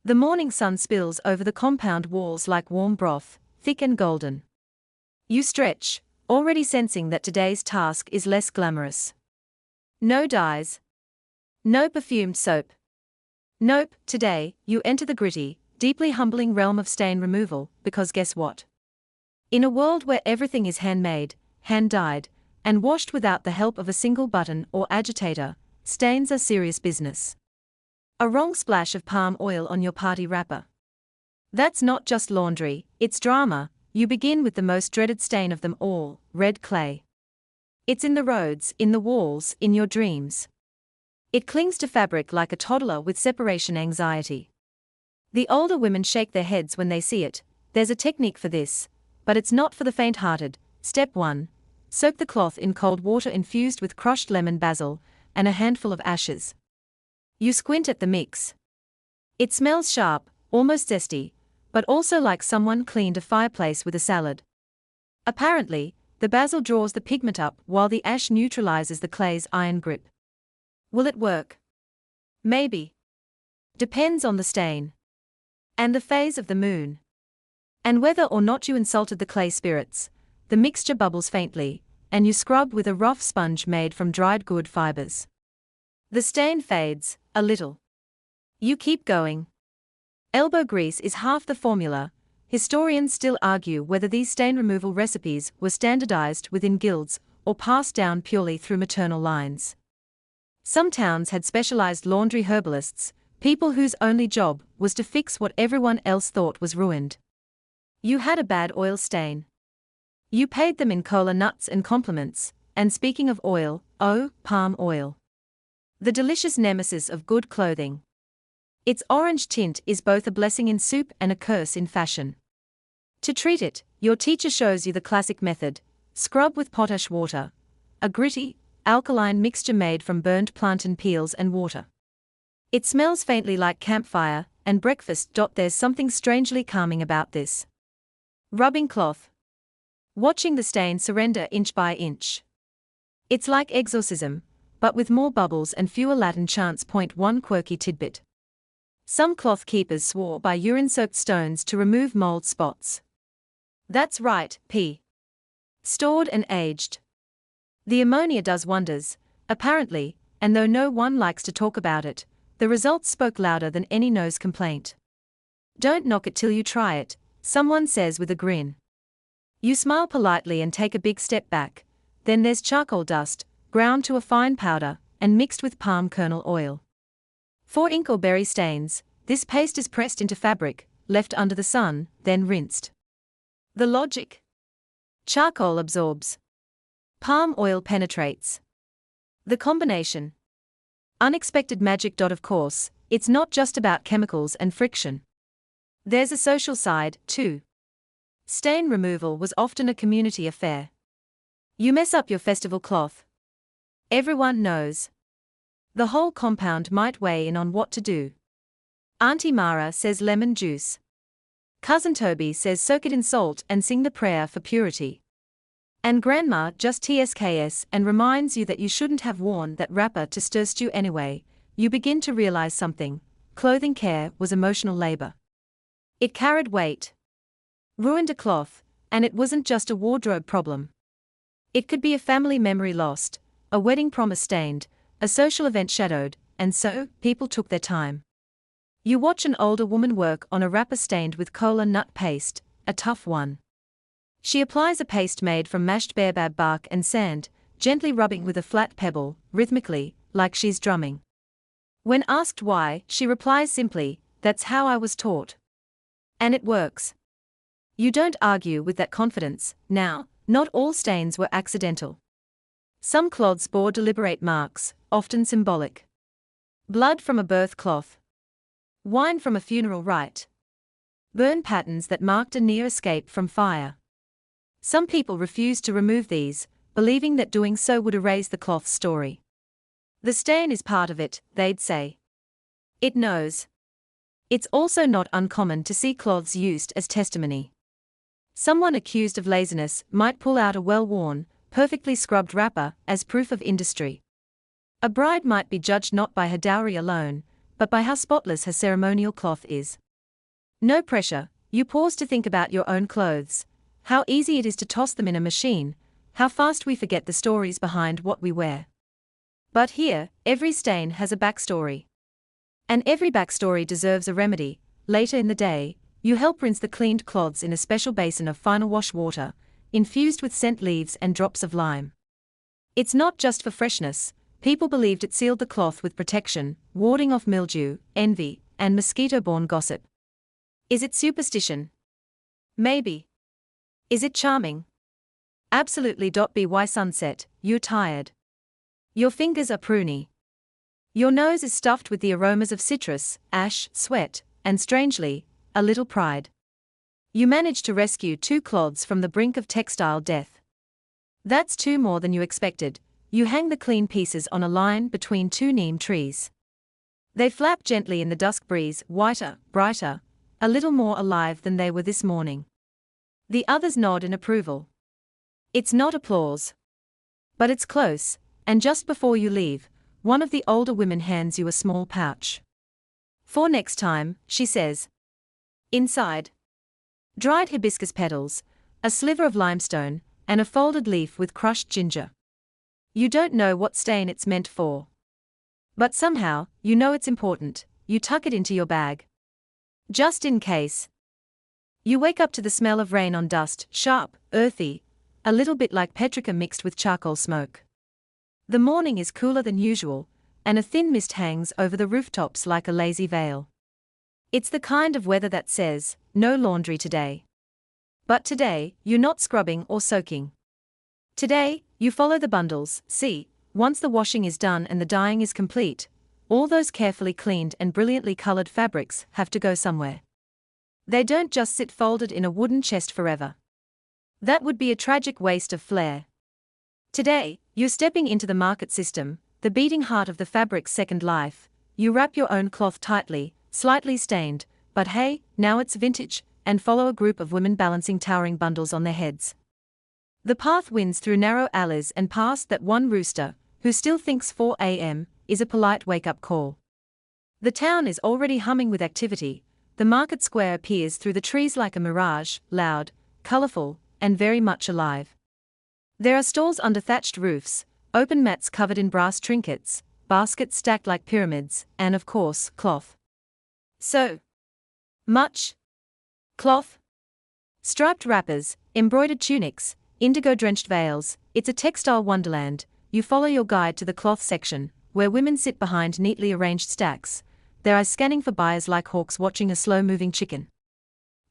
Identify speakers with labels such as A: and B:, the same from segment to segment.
A: The morning sun spills over the compound walls like warm broth, thick and golden. You stretch, already sensing that today's task is less glamorous. No dyes. No perfumed soap. Nope, today, you enter the gritty, deeply humbling realm of stain removal, because guess what? In a world where everything is handmade, hand-dyed, and washed without the help of a single button or agitator, stains are serious business. A wrong splash of palm oil on your party wrapper. That's not just laundry, it's drama. You begin with the most dreaded stain of them all, red clay. It's in the roads, in the walls, in your dreams. It clings to fabric like a toddler with separation anxiety. The older women shake their heads when they see it. There's a technique for this, but it's not for the faint-hearted. Step 1. Soak the cloth in cold water infused with crushed lemon basil and a handful of ashes. You squint at the mix. It smells sharp, almost zesty, but also like someone cleaned a fireplace with a salad. Apparently, the basil draws the pigment up while the ash neutralizes the clay's iron grip. Will it work? Maybe. Depends on the stain. And the phase of the moon. And whether or not you insulted the clay spirits. The mixture bubbles faintly, and you scrub with a rough sponge made from dried good fibers. The stain fades, a little. You keep going. Elbow grease is half the formula. Historians still argue whether these stain removal recipes were standardized within guilds or passed down purely through maternal lines. Some towns had specialized laundry herbalists, people whose only job was to fix what everyone else thought was ruined. You had a bad oil stain. You paid them in cola nuts and compliments, and speaking of oil, oh, palm oil. The delicious nemesis of good clothing. Its orange tint is both a blessing in soup and a curse in fashion. To treat it, your teacher shows you the classic method: scrub with potash water, a gritty, alkaline mixture made from burned plantain peels and water. It smells faintly like campfire and breakfast. There's something strangely calming about this. Rubbing cloth. Watching the stain surrender inch by inch. It's like exorcism, but with more bubbles and fewer Latin chants. One quirky tidbit. Some cloth keepers swore by urine-soaked stones to remove mold spots. That's right, P. Stored and aged. The ammonia does wonders, apparently, and though no one likes to talk about it, the results spoke louder than any nose complaint. Don't knock it till you try it, someone says with a grin. You smile politely and take a big step back. Then there's charcoal dust, ground to a fine powder, and mixed with palm kernel oil. For ink or berry stains, this paste is pressed into fabric, left under the sun, then rinsed. The logic? Charcoal absorbs. Palm oil penetrates. The combination. Unexpected magic. Of course, it's not just about chemicals and friction. There's a social side, too. Stain removal was often a community affair. You mess up your festival cloth. Everyone knows. The whole compound might weigh in on what to do. Auntie Mara says lemon juice. Cousin Toby says soak it in salt and sing the prayer for purity. And Grandma just TSKS and reminds you that you shouldn't have worn that wrapper to stir stew anyway. You begin to realize something. Clothing care was emotional labor. It carried weight. Ruined a cloth, and it wasn't just a wardrobe problem. It could be a family memory lost, a wedding promise stained, a social event shadowed, and so, people took their time. You watch an older woman work on a wrapper stained with cola nut paste, a tough one. She applies a paste made from mashed baobab bark and sand, gently rubbing with a flat pebble, rhythmically, like she's drumming. When asked why, she replies simply, "That's how I was taught." And it works. You don't argue with that confidence. Now, not all stains were accidental. Some cloths bore deliberate marks, often symbolic. Blood from a birth cloth. Wine from a funeral rite. Burn patterns that marked a near escape from fire. Some people refused to remove these, believing that doing so would erase the cloth's story. The stain is part of it, they'd say. It knows. It's also not uncommon to see cloths used as testimony. Someone accused of laziness might pull out a well-worn, perfectly scrubbed wrapper as proof of industry. A bride might be judged not by her dowry alone, but by how spotless her ceremonial cloth is. No pressure, you pause to think about your own clothes, how easy it is to toss them in a machine, how fast we forget the stories behind what we wear. But here, every stain has a backstory. And every backstory deserves a remedy. Later in the day, you help rinse the cleaned cloths in a special basin of final wash water, infused with scent leaves and drops of lime. It's not just for freshness. People believed it sealed the cloth with protection, warding off mildew, envy, and mosquito-borne gossip. Is it superstition? Maybe. Is it charming? Absolutely. By sunset, you're tired. Your fingers are pruny. Your nose is stuffed with the aromas of citrus, ash, sweat, and strangely, a little pride. You manage to rescue 2 cloths from the brink of textile death. That's 2 more than you expected. You hang the clean pieces on a line between 2 neem trees. They flap gently in the dusk breeze, whiter, brighter, a little more alive than they were this morning. The others nod in approval. It's not applause. But it's close, and just before you leave, one of the older women hands you a small pouch. For next time, she says. Inside, dried hibiscus petals, a sliver of limestone, and a folded leaf with crushed ginger. You don't know what stain it's meant for. But somehow, you know it's important. You tuck it into your bag. Just in case. You wake up to the smell of rain on dust, sharp, earthy, a little bit like petrichor mixed with charcoal smoke. The morning is cooler than usual, and a thin mist hangs over the rooftops like a lazy veil. It's the kind of weather that says, no laundry today. But today, you're not scrubbing or soaking. Today, you follow the bundles. See, once the washing is done and the dyeing is complete, all those carefully cleaned and brilliantly colored fabrics have to go somewhere. They don't just sit folded in a wooden chest forever. That would be a tragic waste of flair. Today, you're stepping into the market system, the beating heart of the fabric's second life. You wrap your own cloth tightly, slightly stained, but hey, now it's vintage, and follow a group of women balancing towering bundles on their heads. The path winds through narrow alleys and past that one rooster, who still thinks 4 a.m. is a polite wake-up call. The town is already humming with activity. The market square appears through the trees like a mirage, loud, colorful, and very much alive. There are stalls under thatched roofs, open mats covered in brass trinkets, baskets stacked like pyramids, and of course, cloth. So much cloth. Striped wrappers, embroidered tunics, indigo-drenched veils. It's a textile wonderland. You follow your guide to the cloth section, where women sit behind neatly arranged stacks, their eyes scanning for buyers like hawks watching a slow-moving chicken.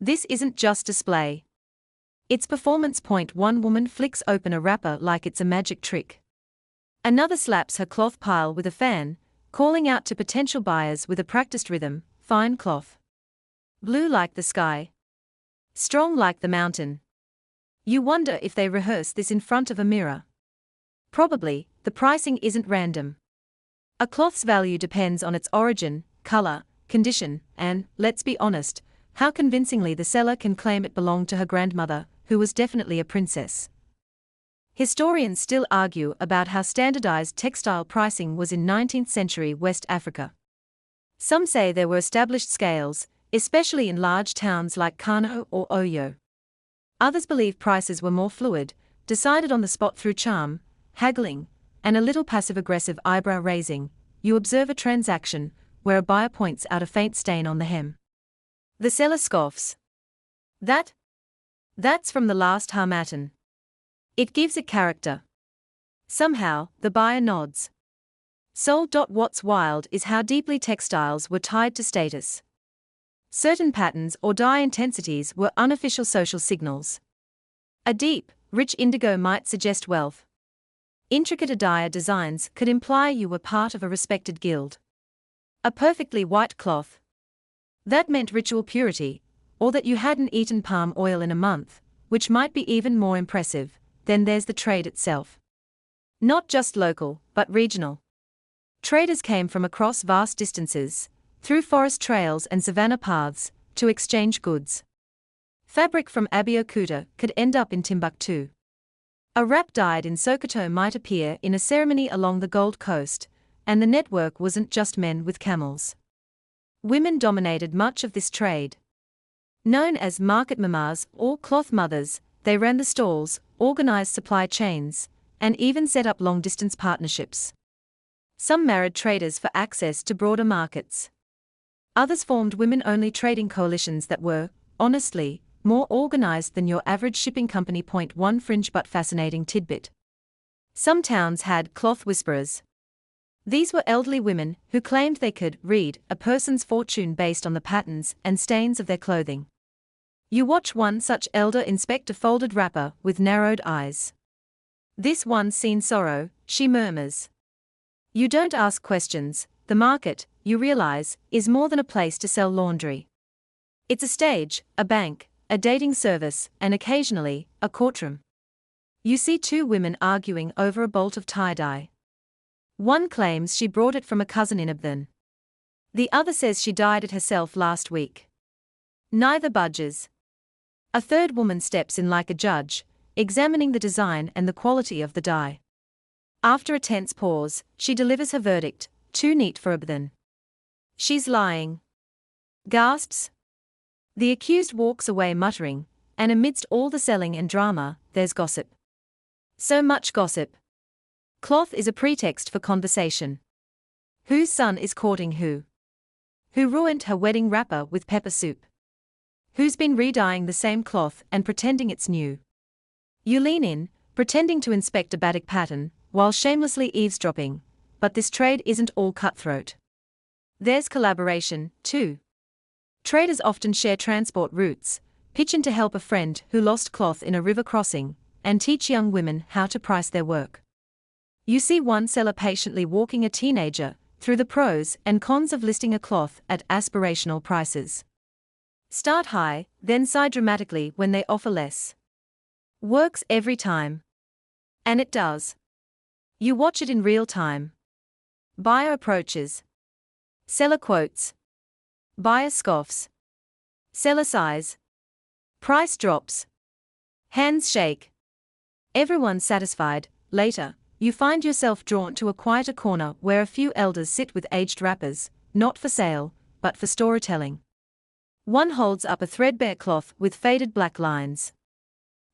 A: This isn't just display. It's performance. One woman flicks open a wrapper like it's a magic trick. Another slaps her cloth pile with a fan, calling out to potential buyers with a practiced rhythm, fine cloth. Blue like the sky. Strong like the mountain. You wonder if they rehearse this in front of a mirror. Probably. The pricing isn't random. A cloth's value depends on its origin, color, condition, and, let's be honest, how convincingly the seller can claim it belonged to her grandmother, who was definitely a princess. Historians still argue about how standardized textile pricing was in 19th century West Africa. Some say there were established scales, especially in large towns like Kano or Oyo. Others believe prices were more fluid, decided on the spot through charm, haggling, and a little passive-aggressive eyebrow raising. You observe a transaction where a buyer points out a faint stain on the hem. The seller scoffs. That's from the last harmattan. It gives it character. Somehow, the buyer nods. Sold. What's wild is how deeply textiles were tied to status. Certain patterns or dye intensities were unofficial social signals. A deep, rich indigo might suggest wealth. Intricate attire designs could imply you were part of a respected guild. A perfectly white cloth. That meant ritual purity, or that you hadn't eaten palm oil in a month, which might be even more impressive. Then there's the trade itself. Not just local, but regional. Traders came from across vast distances, through forest trails and savanna paths, to exchange goods. Fabric from Abeokuta could end up in Timbuktu. A wrap dyed in Sokoto might appear in a ceremony along the Gold Coast, and the network wasn't just men with camels. Women dominated much of this trade. Known as market mamas or cloth mothers, they ran the stalls, organized supply chains, and even set up long-distance partnerships. Some married traders for access to broader markets. Others formed women-only trading coalitions that were, honestly, more organized than your average shipping company. One fringe but fascinating tidbit. Some towns had cloth whisperers. These were elderly women who claimed they could read a person's fortune based on the patterns and stains of their clothing. You watch one such elder inspect a folded wrapper with narrowed eyes. "This one's seen sorrow," she murmurs. You don't ask questions. The market, you realize, is more than a place to sell laundry. It's a stage, a bank, a dating service, and occasionally, a courtroom. You see two women arguing over a bolt of tie-dye. One claims she brought it from a cousin in Abdon. The other says she dyed it herself last week. Neither budges. A third woman steps in like a judge, examining the design and the quality of the dye. After a tense pause, she delivers her verdict: too neat for Abdon. She's lying. Gasps. The accused walks away muttering, and amidst all the selling and drama, there's gossip. So much gossip. Cloth is a pretext for conversation. Whose son is courting who? Who ruined her wedding wrapper with pepper soup? Who's been re-dyeing the same cloth and pretending it's new? You lean in, pretending to inspect a batik pattern, while shamelessly eavesdropping, but this trade isn't all cutthroat. There's collaboration, too. Traders often share transport routes, pitch in to help a friend who lost cloth in a river crossing, and teach young women how to price their work. You see one seller patiently walking a teenager through the pros and cons of listing a cloth at aspirational prices. Start high, then sigh dramatically when they offer less. Works every time. And it does. You watch it in real time. Buyer approaches. Seller quotes. Buyer scoffs. Seller sighs. Price drops. Hands shake. Everyone's satisfied. Later, you find yourself drawn to a quieter corner where a few elders sit with aged wrappers, not for sale, but for storytelling. One holds up a threadbare cloth with faded black lines.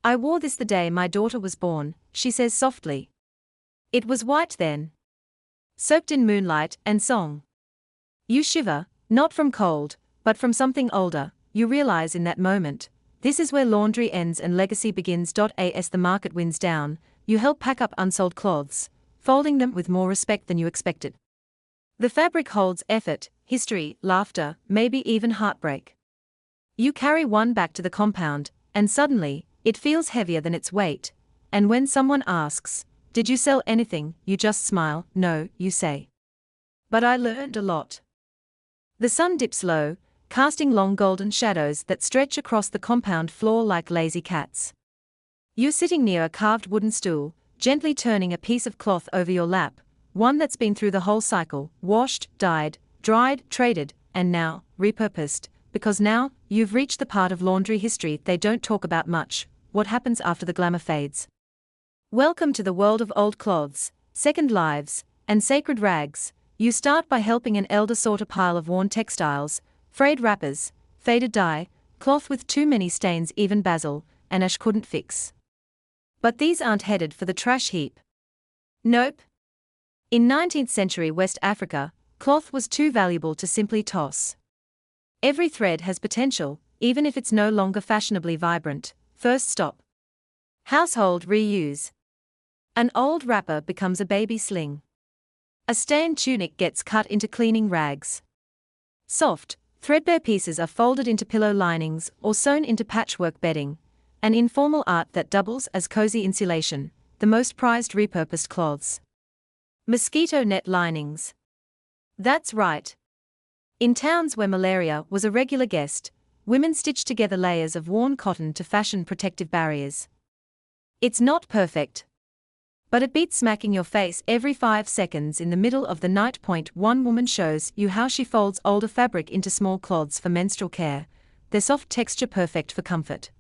A: "I wore this the day my daughter was born," she says softly. "It was white then. Soaked in moonlight and song." You shiver, not from cold, but from something older. You realize in that moment, this is where laundry ends and legacy begins. As the market winds down, you help pack up unsold cloths, folding them with more respect than you expected. The fabric holds effort, history, laughter, maybe even heartbreak. You carry one back to the compound, and suddenly, it feels heavier than its weight, and when someone asks, "Did you sell anything?" you just smile. "No," you say. "But I learned a lot." The sun dips low, casting long golden shadows that stretch across the compound floor like lazy cats. You're sitting near a carved wooden stool, gently turning a piece of cloth over your lap, one that's been through the whole cycle: washed, dyed, dried, traded, and now, repurposed, because now, you've reached the part of laundry history they don't talk about much: what happens after the glamour fades. Welcome to the world of old cloths, second lives, and sacred rags. You start by helping an elder sort a pile of worn textiles, frayed wrappers, faded dye, cloth with too many stains even basil and ash couldn't fix. But these aren't headed for the trash heap. Nope. In 19th century West Africa, cloth was too valuable to simply toss. Every thread has potential, even if it's no longer fashionably vibrant. First stop. Household reuse. An old wrapper becomes a baby sling. A stained tunic gets cut into cleaning rags. Soft, threadbare pieces are folded into pillow linings or sewn into patchwork bedding, an informal art that doubles as cozy insulation. The most prized repurposed cloths. Mosquito net linings. That's right. In towns where malaria was a regular guest, women stitched together layers of worn cotton to fashion protective barriers. It's not perfect, but it beats smacking your face every 5 seconds in the middle of the night. One woman shows you how she folds older fabric into small cloths for menstrual care, their soft texture perfect for comfort.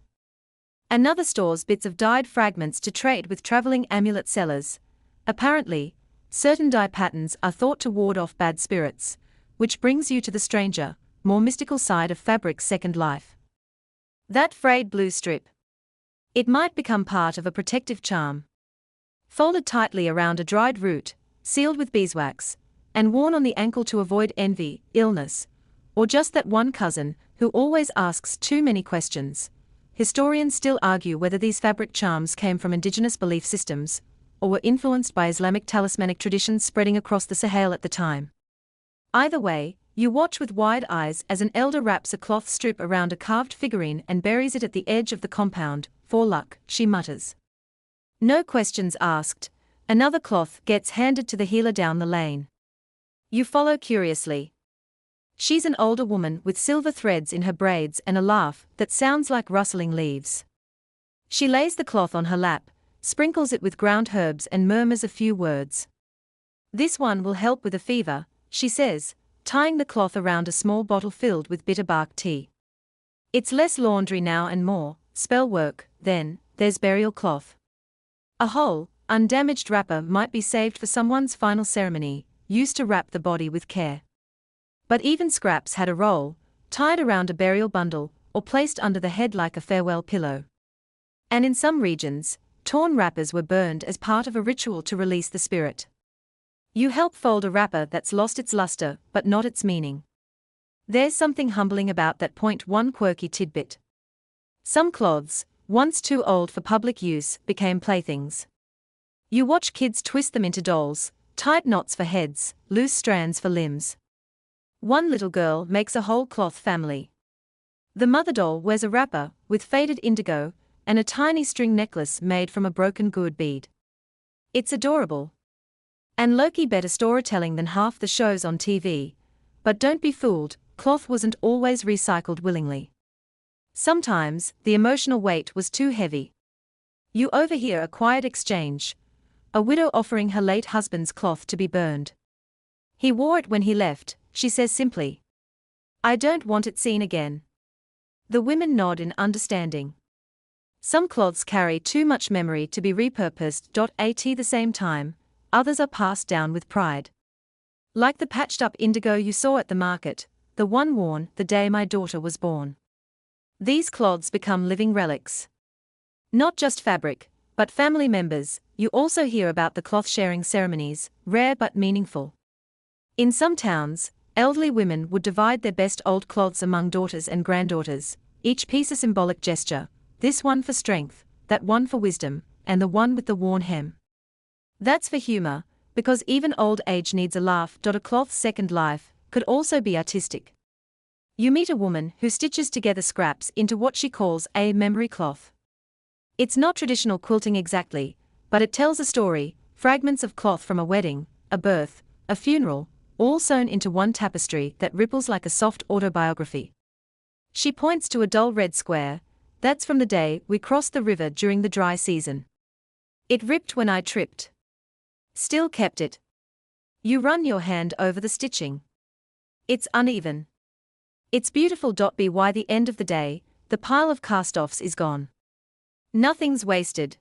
A: Another stores bits of dyed fragments to trade with traveling amulet sellers. Apparently, certain dye patterns are thought to ward off bad spirits, which brings you to the stranger, more mystical side of fabric's second life. That frayed blue strip. It might become part of a protective charm. Folded tightly around a dried root, sealed with beeswax, and worn on the ankle to avoid envy, illness, or just that one cousin who always asks too many questions. Historians still argue whether these fabric charms came from indigenous belief systems, or were influenced by Islamic talismanic traditions spreading across the Sahel at the time. Either way, you watch with wide eyes as an elder wraps a cloth strip around a carved figurine and buries it at the edge of the compound. For luck, she mutters. No questions asked, another cloth gets handed to the healer down the lane. You follow curiously. She's an older woman with silver threads in her braids and a laugh that sounds like rustling leaves. She lays the cloth on her lap, sprinkles it with ground herbs and murmurs a few words. This one will help with a fever, she says, tying the cloth around a small bottle filled with bitter bark tea. It's less laundry now and more spell work. Then there's burial cloth. A whole, undamaged wrapper might be saved for someone's final ceremony, used to wrap the body with care. But even scraps had a role, tied around a burial bundle, or placed under the head like a farewell pillow. And in some regions, torn wrappers were burned as part of a ritual to release the spirit. You help fold a wrapper that's lost its luster, but not its meaning. There's something humbling about that. One quirky tidbit. Some cloths, once too old for public use, became playthings. You watch kids twist them into dolls, tight knots for heads, loose strands for limbs. One little girl makes a whole cloth family. The mother doll wears a wrapper, with faded indigo, and a tiny string necklace made from a broken gourd bead. It's adorable. And low-key better storytelling than half the shows on TV. But don't be fooled, cloth wasn't always recycled willingly. Sometimes, the emotional weight was too heavy. You overhear a quiet exchange. A widow offering her late husband's cloth to be burned. He wore it when he left, she says simply. I don't want it seen again. The women nod in understanding. Some cloths carry too much memory to be repurposed. At the same time, others are passed down with pride. Like the patched-up indigo you saw at the market, the one worn the day my daughter was born. These cloths become living relics. Not just fabric, but family members. You also hear about the cloth-sharing ceremonies, rare but meaningful. In some towns, elderly women would divide their best old cloths among daughters and granddaughters, each piece a symbolic gesture, this one for strength, that one for wisdom, and the one with the worn hem. That's for humor, because even old age needs a laugh. A cloth's second life could also be artistic. You meet a woman who stitches together scraps into what she calls a memory cloth. It's not traditional quilting exactly, but it tells a story, fragments of cloth from a wedding, a birth, a funeral, all sewn into one tapestry that ripples like a soft autobiography. She points to a dull red square. That's from the day we crossed the river during the dry season. It ripped when I tripped. Still kept it. You run your hand over the stitching. It's uneven. It's beautiful. By the end of the day, the pile of cast-offs is gone. Nothing's wasted.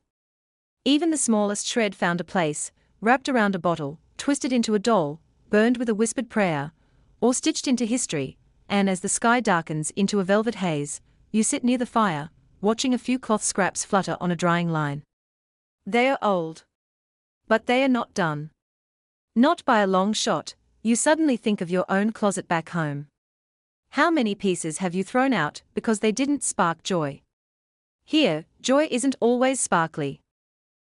A: Even the smallest shred found a place, wrapped around a bottle, twisted into a doll, burned with a whispered prayer, or stitched into history, and as the sky darkens into a velvet haze, you sit near the fire, watching a few cloth scraps flutter on a drying line. They are old. But they are not done. Not by a long shot. You suddenly think of your own closet back home. How many pieces have you thrown out because they didn't spark joy? Here, joy isn't always sparkly.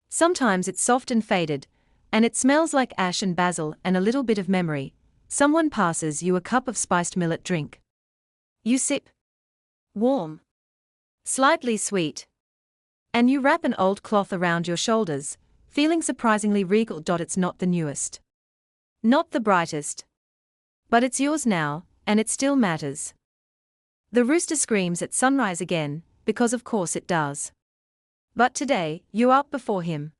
A: Sometimes it's soft and faded, and it smells like ash and basil and a little bit of memory. Someone passes you a cup of spiced millet drink. You sip. Warm. Slightly sweet. And you wrap an old cloth around your shoulders, feeling surprisingly regal. It's not the newest. Not the brightest. But it's yours now, and it still matters. The rooster screams at sunrise again, because of course it does. But today, you're up before him.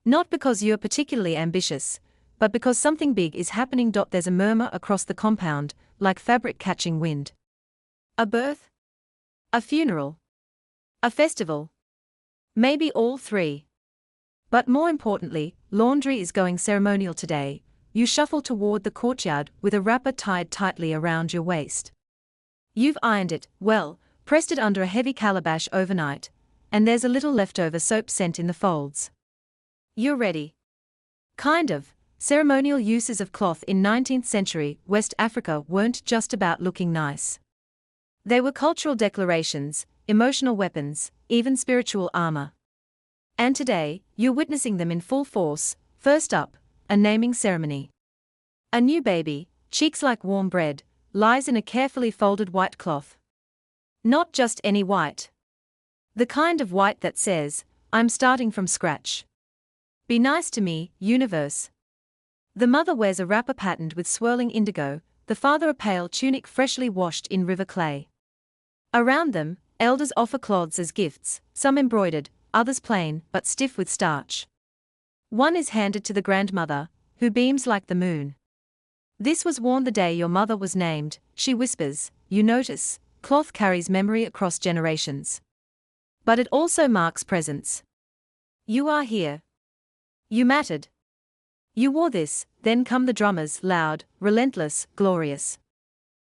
A: Not because you're particularly ambitious, but because something big is happening. There's a murmur across the compound, like fabric catching wind. A birth? A funeral? A festival? Maybe all three. But more importantly, laundry is going ceremonial today. You shuffle toward the courtyard with a wrapper tied tightly around your waist. You've ironed it, well, pressed it under a heavy calabash overnight, and there's a little leftover soap scent in the folds. You're ready. Kind of. Ceremonial uses of cloth in 19th century West Africa weren't just about looking nice. They were cultural declarations, emotional weapons, even spiritual armor. And today, you're witnessing them in full force. First up, a naming ceremony. A new baby, cheeks like warm bread, lies in a carefully folded white cloth. Not just any white. The kind of white that says, I'm starting from scratch. Be nice to me, universe. The mother wears a wrapper patterned with swirling indigo, the father a pale tunic freshly washed in river clay. Around them, elders offer cloths as gifts, some embroidered, others plain but stiff with starch. One is handed to the grandmother, who beams like the moon. This was worn the day your mother was named, she whispers. You notice, cloth carries memory across generations. But it also marks presence. You are here. You mattered. You wore this. Then come the drummers, loud, relentless, glorious.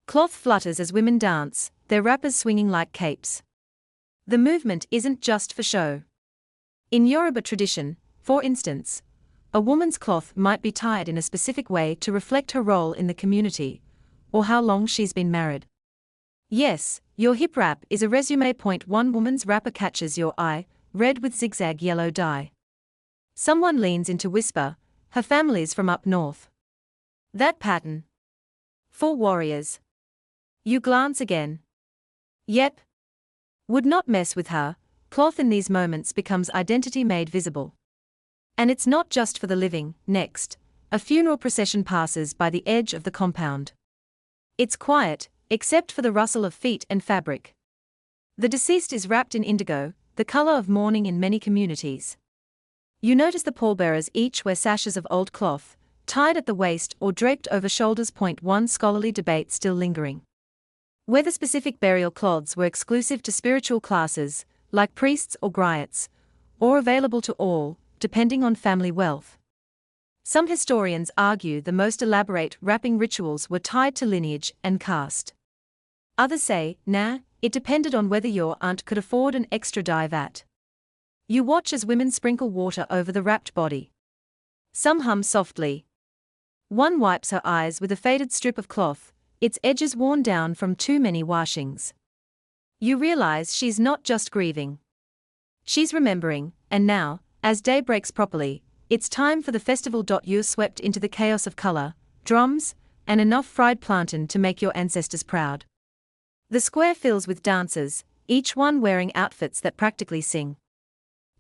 A: Cloth flutters as women dance, their wrappers swinging like capes. The movement isn't just for show. In Yoruba tradition, for instance, a woman's cloth might be tied in a specific way to reflect her role in the community, or how long she's been married. Yes, your hip wrap is a resume. One woman's wrapper catches your eye, red with zigzag yellow dye. Someone leans in to whisper, her family's from up north. That pattern. For warriors. You glance again. Yep. Would not mess with her. Cloth in these moments becomes identity made visible. And it's not just for the living. Next, a funeral procession passes by the edge of the compound. It's quiet, except for the rustle of feet and fabric. The deceased is wrapped in indigo, the color of mourning in many communities. You notice the pallbearers each wear sashes of old cloth, tied at the waist or draped over shoulders. One scholarly debate still lingering. Whether specific burial cloths were exclusive to spiritual classes, like priests or griots, or available to all, depending on family wealth. Some historians argue the most elaborate wrapping rituals were tied to lineage and caste. Others say, nah, it depended on whether your aunt could afford an extra dye vat. You watch as women sprinkle water over the wrapped body. Some hum softly. One wipes her eyes with a faded strip of cloth, its edges worn down from too many washings. You realize she's not just grieving. She's remembering, and now, as day breaks properly, it's time for the festival. You're swept into the chaos of color, drums, and enough fried plantain to make your ancestors proud. The square fills with dancers, each one wearing outfits that practically sing.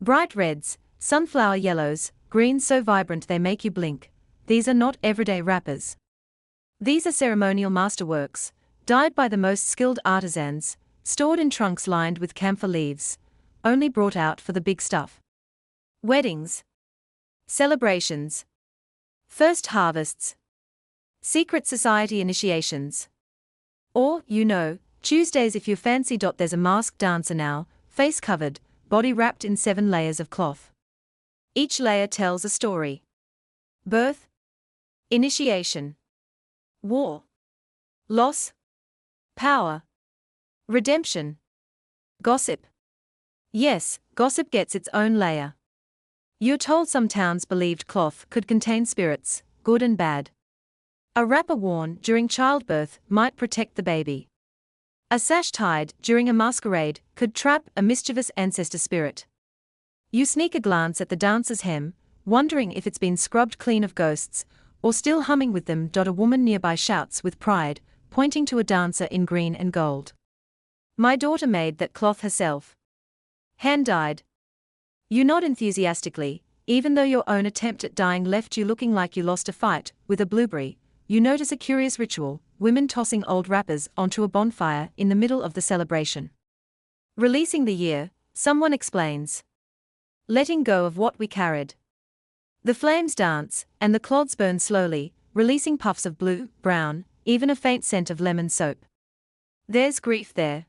A: Bright reds, sunflower yellows, greens so vibrant they make you blink. These are not everyday wrappers. These are ceremonial masterworks, dyed by the most skilled artisans, stored in trunks lined with camphor leaves, only brought out for the big stuff. Weddings. Celebrations. First harvests. Secret society initiations. Or, Tuesdays if you fancy. There's a masked dancer now, face covered, body wrapped in 7 layers of cloth. Each layer tells a story. Birth. Initiation. War. Loss. Power. Redemption. Gossip. Yes, gossip gets its own layer. You're told some towns believed cloth could contain spirits, good and bad. A wrapper worn during childbirth might protect the baby. A sash tied during a masquerade could trap a mischievous ancestor spirit. You sneak a glance at the dancer's hem, wondering if it's been scrubbed clean of ghosts, or still humming with them. A woman nearby shouts with pride, pointing to a dancer in green and gold. My daughter made that cloth herself. Hand-dyed. You nod enthusiastically, even though your own attempt at dyeing left you looking like you lost a fight with a blueberry. You notice a curious ritual, women tossing old wrappers onto a bonfire in the middle of the celebration. Releasing the year, someone explains. Letting go of what we carried. The flames dance, and the cloths burn slowly, releasing puffs of blue, brown, even a faint scent of lemon soap. There's grief there.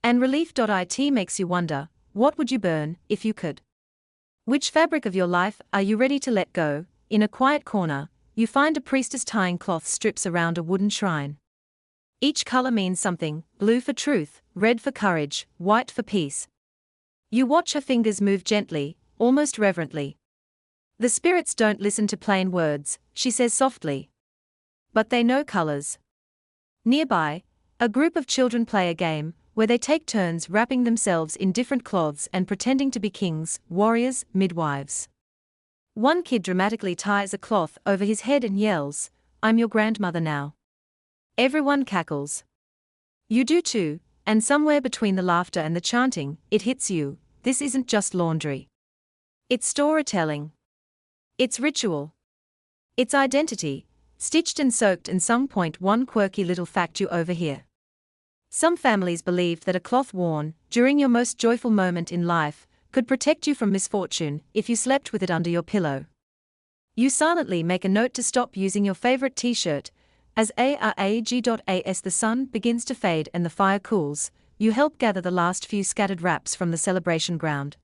A: And relief. It makes you wonder, what would you burn, if you could? Which fabric of your life are you ready to let go? In a quiet corner, you find a priestess tying cloth strips around a wooden shrine. Each color means something: blue for truth, red for courage, white for peace. You watch her fingers move gently, almost reverently. The spirits don't listen to plain words, she says softly. But they know colors. Nearby, a group of children play a game, where they take turns wrapping themselves in different cloths and pretending to be kings, warriors, midwives. One kid dramatically ties a cloth over his head and yells, "I'm your grandmother now." Everyone cackles. You do too, and somewhere between the laughter and the chanting, it hits you: this isn't just laundry. It's storytelling. It's ritual. It's identity, stitched and soaked and sung. One quirky little fact you overhear. Some families believed that a cloth worn during your most joyful moment in life could protect you from misfortune if you slept with it under your pillow. You silently make a note to stop using your favorite t-shirt. As the sun begins to fade and the fire cools, you help gather the last few scattered wraps from the celebration ground.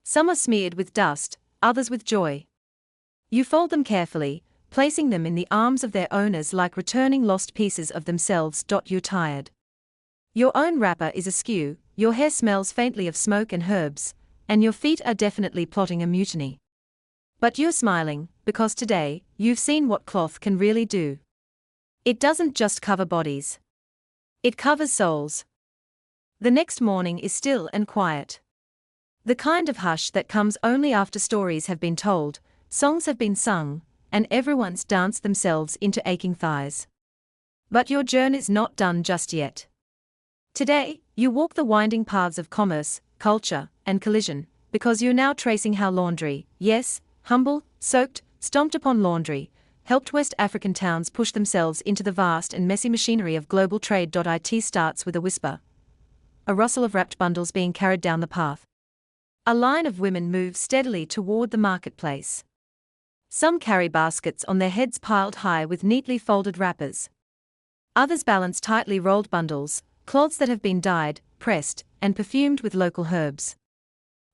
A: Some are smeared with dust, others with joy. You fold them carefully, placing them in the arms of their owners like returning lost pieces of themselves. You're tired. Your own wrapper is askew, your hair smells faintly of smoke and herbs, and your feet are definitely plotting a mutiny. But you're smiling, because today, you've seen what cloth can really do. It doesn't just cover bodies. It covers souls. The next morning is still and quiet. The kind of hush that comes only after stories have been told, songs have been sung, and everyone's danced themselves into aching thighs. But your journey's not done just yet. Today, you walk the winding paths of commerce, culture, and collision, because you're now tracing how laundry, yes, humble, soaked, stomped upon laundry, helped West African towns push themselves into the vast and messy machinery of global trade. It starts with a whisper. A rustle of wrapped bundles being carried down the path. A line of women moves steadily toward the marketplace. Some carry baskets on their heads piled high with neatly folded wrappers. Others balance tightly rolled bundles, cloths that have been dyed, pressed, and perfumed with local herbs.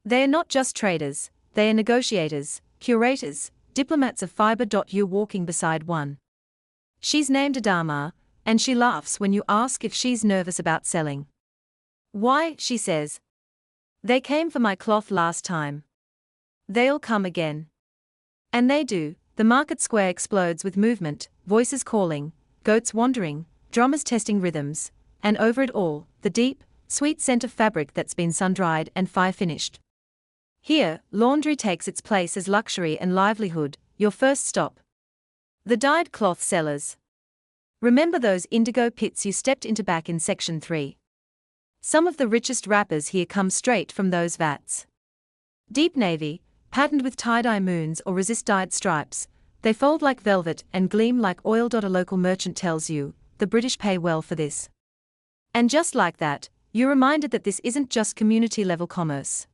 A: They are not just traders, they are negotiators, curators, diplomats of fiber. You're walking beside one. She's named Adama, and she laughs when you ask if she's nervous about selling. Why, she says. They came for my cloth last time. They'll come again. And they do. The market square explodes with movement, voices calling, goats wandering, drummers testing rhythms, and over it all, the deep, sweet scent of fabric that's been sun-dried and fire-finished. Here, laundry takes its place as luxury and livelihood, your first stop. The dyed cloth sellers. Remember those indigo pits you stepped into back in Section 3? Some of the richest wrappers here come straight from those vats. Deep navy, patterned with tie-dye moons or resist-dyed stripes, they fold like velvet and gleam like oil. A local merchant tells you, the British pay well for this. And just like that, you're reminded that this isn't just community-level commerce.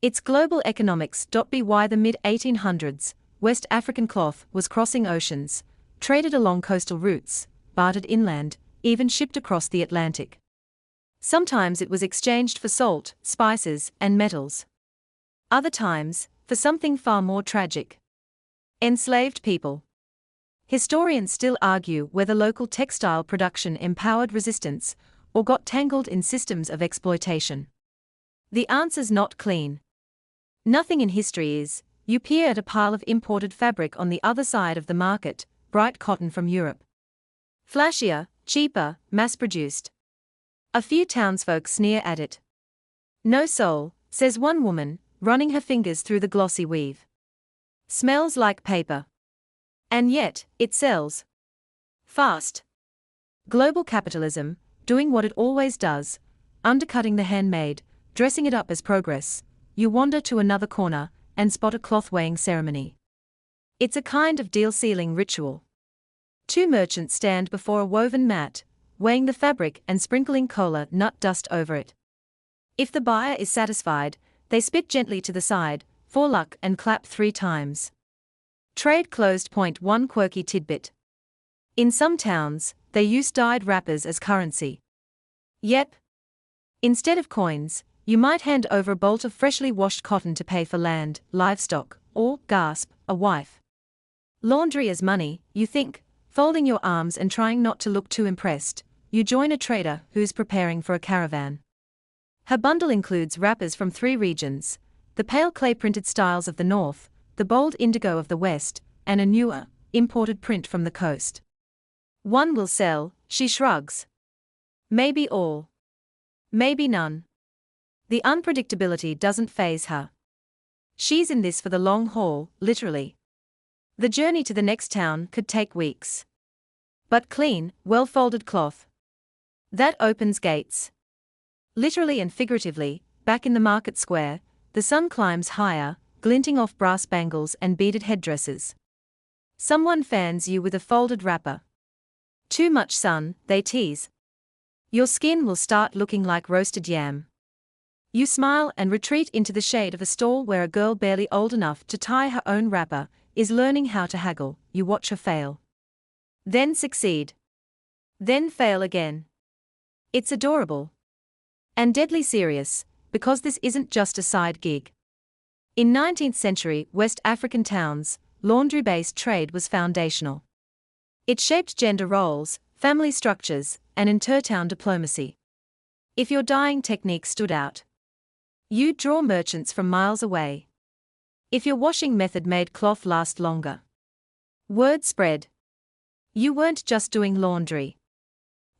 A: It's global economics. By the mid-1800s, West African cloth was crossing oceans, traded along coastal routes, bartered inland, even shipped across the Atlantic. Sometimes it was exchanged for salt, spices, and metals. Other times, for something far more tragic. Enslaved people. Historians still argue whether local textile production empowered resistance or got tangled in systems of exploitation. The answer's not clean. Nothing in history is. You peer at a pile of imported fabric on the other side of the market, bright cotton from Europe. Flashier, cheaper, mass-produced. A few townsfolk sneer at it. No soul, says one woman, running her fingers through the glossy weave. Smells like paper. And yet, it sells. Fast. Global capitalism, doing what it always does, undercutting the handmade, dressing it up as progress. You wander to another corner and spot a cloth weighing ceremony. It's a kind of deal-sealing ritual. Two merchants stand before a woven mat, weighing the fabric and sprinkling kola nut dust over it. If the buyer is satisfied, they spit gently to the side, for luck, and clap 3 times. Trade closed. One quirky tidbit. In some towns, they use dyed wrappers as currency. Yep. Instead of coins, you might hand over a bolt of freshly washed cotton to pay for land, livestock, or, gasp, a wife. Laundry as money, you think? Folding your arms and trying not to look too impressed, you join a trader who's preparing for a caravan. Her bundle includes wrappers from 3 regions: the pale clay-printed styles of the north, the bold indigo of the west, and a newer, imported print from the coast. One will sell, she shrugs. Maybe all. Maybe none. The unpredictability doesn't faze her. She's in this for the long haul, literally. The journey to the next town could take weeks. But clean, well-folded cloth. That opens gates. Literally and figuratively, back in the market square, the sun climbs higher, glinting off brass bangles and beaded headdresses. Someone fans you with a folded wrapper. Too much sun, they tease. Your skin will start looking like roasted yam. You smile and retreat into the shade of a stall where a girl barely old enough to tie her own wrapper is learning how to haggle. You watch her fail. Then succeed. Then fail again. It's adorable. And deadly serious, because this isn't just a side gig. In 19th century West African towns, laundry-based trade was foundational. It shaped gender roles, family structures, and inter-town diplomacy. If your dyeing technique stood out, you'd draw merchants from miles away. If your washing method made cloth last longer, word spread. You weren't just doing laundry.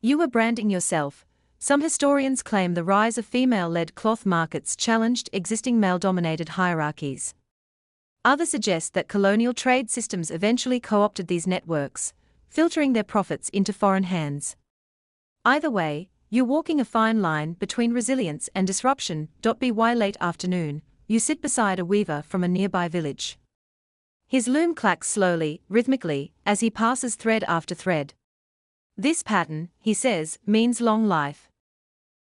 A: You were branding yourself. Some historians claim the rise of female-led cloth markets challenged existing male-dominated hierarchies. Others suggest that colonial trade systems eventually co-opted these networks, filtering their profits into foreign hands. Either way, you're walking a fine line between resilience and disruption. By late afternoon, you sit beside a weaver from a nearby village. His loom clacks slowly, rhythmically, as he passes thread after thread. This pattern, he says, means long life.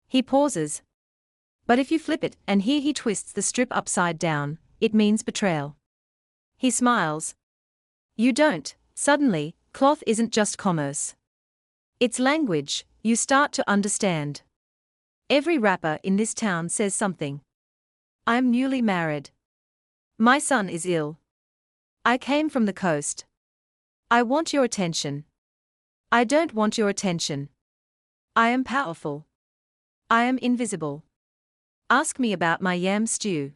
A: He pauses. But if you flip it and here he twists the strip upside down, it means betrayal. He smiles. You don't. Suddenly, cloth isn't just commerce. It's language. You start to understand. Every wrapper in this town says something. I'm newly married. My son is ill. I came from the coast. I want your attention. I don't want your attention. I am powerful. I am invisible. Ask me about my yam stew.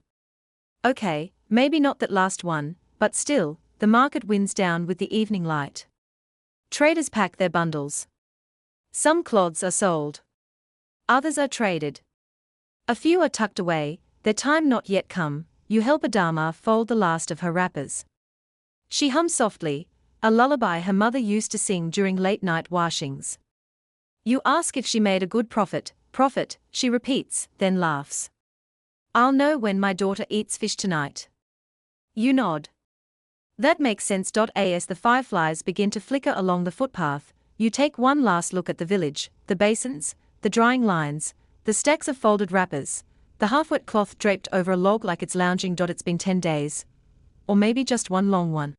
A: Okay, maybe not that last one, but still, the market winds down with the evening light. Traders pack their bundles. Some cloths are sold. Others are traded. A few are tucked away, their time not yet come. You help Adama fold the last of her wrappers. She hums softly, a lullaby her mother used to sing during late-night washings. You ask if she made a good profit, she repeats, then laughs. I'll know when my daughter eats fish tonight. You nod. That makes sense. As the fireflies begin to flicker along the footpath, you take one last look at the village, the basins, the drying lines, the stacks of folded wrappers, the half-wet cloth draped over a log like it's lounging. It's been 10 days. Or maybe just one long one.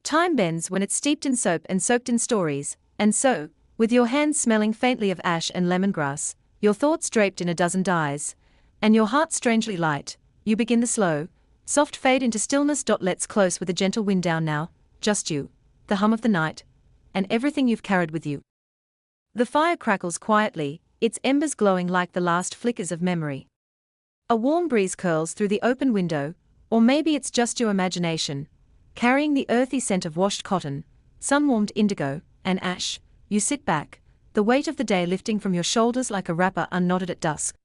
A: Time bends when it's steeped in soap and soaked in stories, and so, with your hands smelling faintly of ash and lemongrass, your thoughts draped in a dozen dyes, and your heart strangely light, you begin the slow, soft fade into stillness. Let's close with a gentle wind down now, just you, the hum of the night, and everything you've carried with you. The fire crackles quietly, its embers glowing like the last flickers of memory. A warm breeze curls through the open window, or maybe it's just your imagination, carrying the earthy scent of washed cotton, sun-warmed indigo, and ash. You sit back, the weight of the day lifting from your shoulders like a wrapper unknotted at dusk.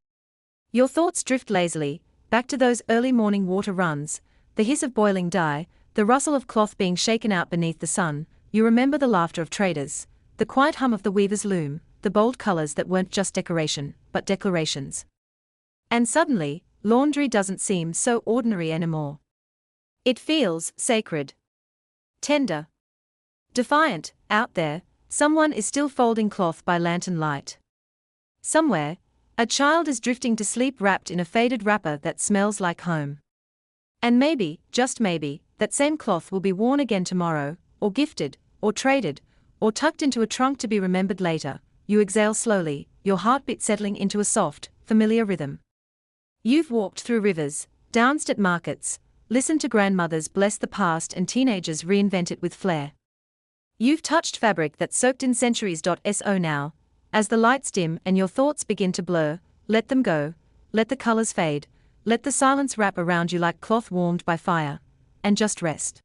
A: Your thoughts drift lazily, back to those early morning water runs, the hiss of boiling dye, the rustle of cloth being shaken out beneath the sun. You remember the laughter of traders, the quiet hum of the weaver's loom, the bold colors that weren't just decoration, but declarations. And suddenly, laundry doesn't seem so ordinary anymore. It feels sacred. Tender. Defiant. Out there, someone is still folding cloth by lantern light. Somewhere, a child is drifting to sleep wrapped in a faded wrapper that smells like home. And maybe, just maybe, that same cloth will be worn again tomorrow, or gifted, or traded, or tucked into a trunk to be remembered later. You exhale slowly, your heartbeat settling into a soft, familiar rhythm. You've walked through rivers, danced at markets, listened to grandmothers bless the past and teenagers reinvent it with flair. You've touched fabric that's soaked in centuries. So now, as the lights dim and your thoughts begin to blur, let them go, let the colors fade, let the silence wrap around you like cloth warmed by fire, and just rest.